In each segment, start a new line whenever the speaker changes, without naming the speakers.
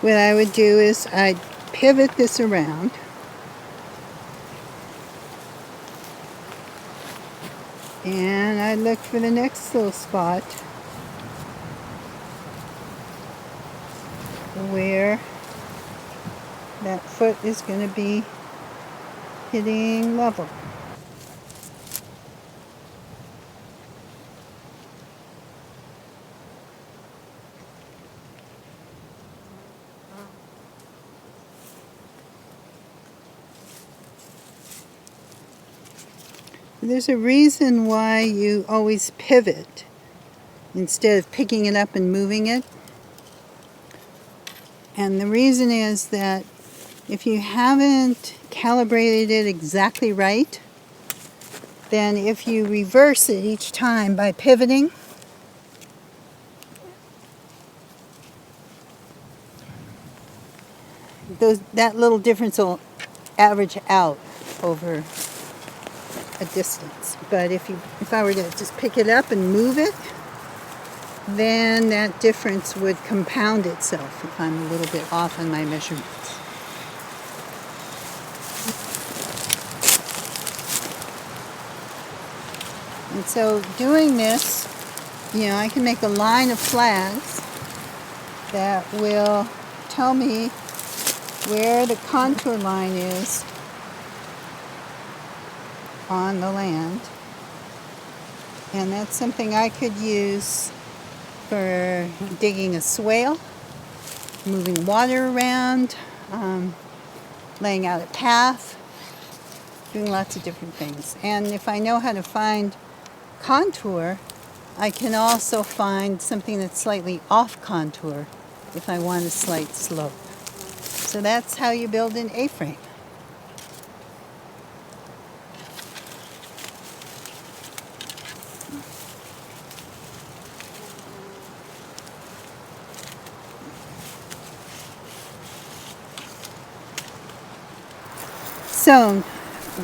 what I would do is I'd pivot this around. And I'd look for the next little spot where that foot is going to be hitting level. There's a reason why you always pivot instead of picking it up and moving it. And the reason is that if you haven't calibrated it exactly right, then if you reverse it each time by pivoting, that little difference will average out over a distance. But if I were to just pick it up and move it, then that difference would compound itself if I'm a little bit off on my measurements. And so doing this, I can make a line of flags that will tell me where the contour line is on the land. And that's something I could use for digging a swale, moving water around, laying out a path, doing lots of different things. And if I know how to find contour, I can also find something that's slightly off contour if I want a slight slope. So that's how you build an A-frame. So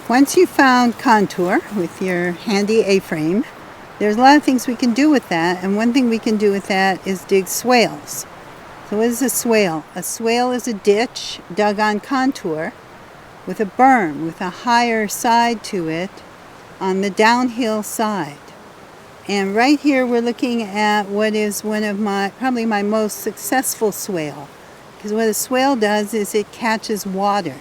once you've found contour with your handy A-frame, there's a lot of things we can do with that, and one thing we can do with that is dig swales. So what is a swale? A swale is a ditch dug on contour with a berm, with a higher side to it on the downhill side. And right here we're looking at what is one of probably my most successful swale. Because what a swale does is it catches water.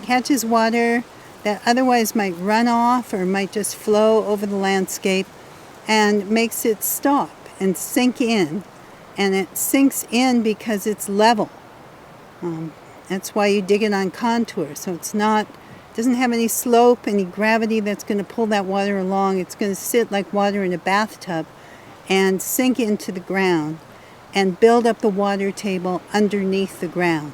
Catches water that otherwise might run off or might just flow over the landscape, and makes it stop and sink in. And it sinks in because it's level. That's why you dig it on contour. So it doesn't have any slope, any gravity that's going to pull that water along. It's going to sit like water in a bathtub and sink into the ground and build up the water table underneath the ground.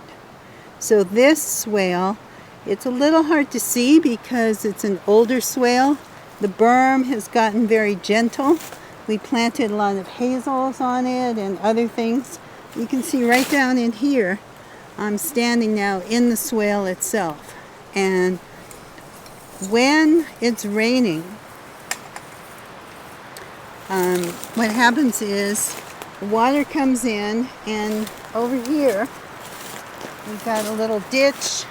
So this swale, it's a little hard to see because it's an older swale. The berm has gotten very gentle. We planted a lot of hazels on it and other things. You can see right down in here, I'm standing now in the swale itself. And when it's raining, what happens is the water comes in, and over here, we've got a little ditch,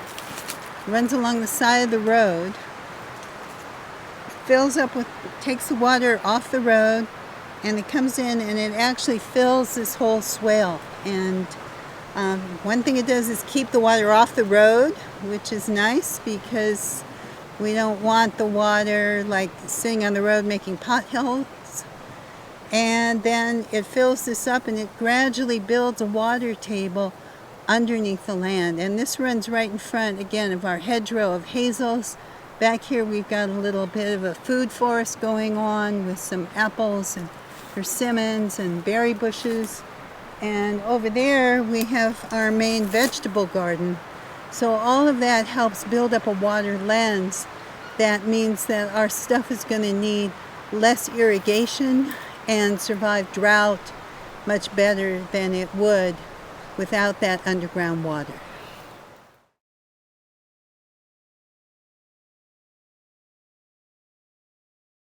runs along the side of the road, takes the water off the road, and it comes in and it actually fills this whole swale. And one thing it does is keep the water off the road, which is nice because we don't want the water like sitting on the road making potholes. And then it fills this up and it gradually builds a water table underneath the land. And this runs right in front, again, of our hedgerow of hazels. Back here we've got a little bit of a food forest going on with some apples and persimmons and berry bushes. And over there we have our main vegetable garden. So all of that helps build up a water lens. That means that our stuff is going to need less irrigation and survive drought much better than it would without that underground water.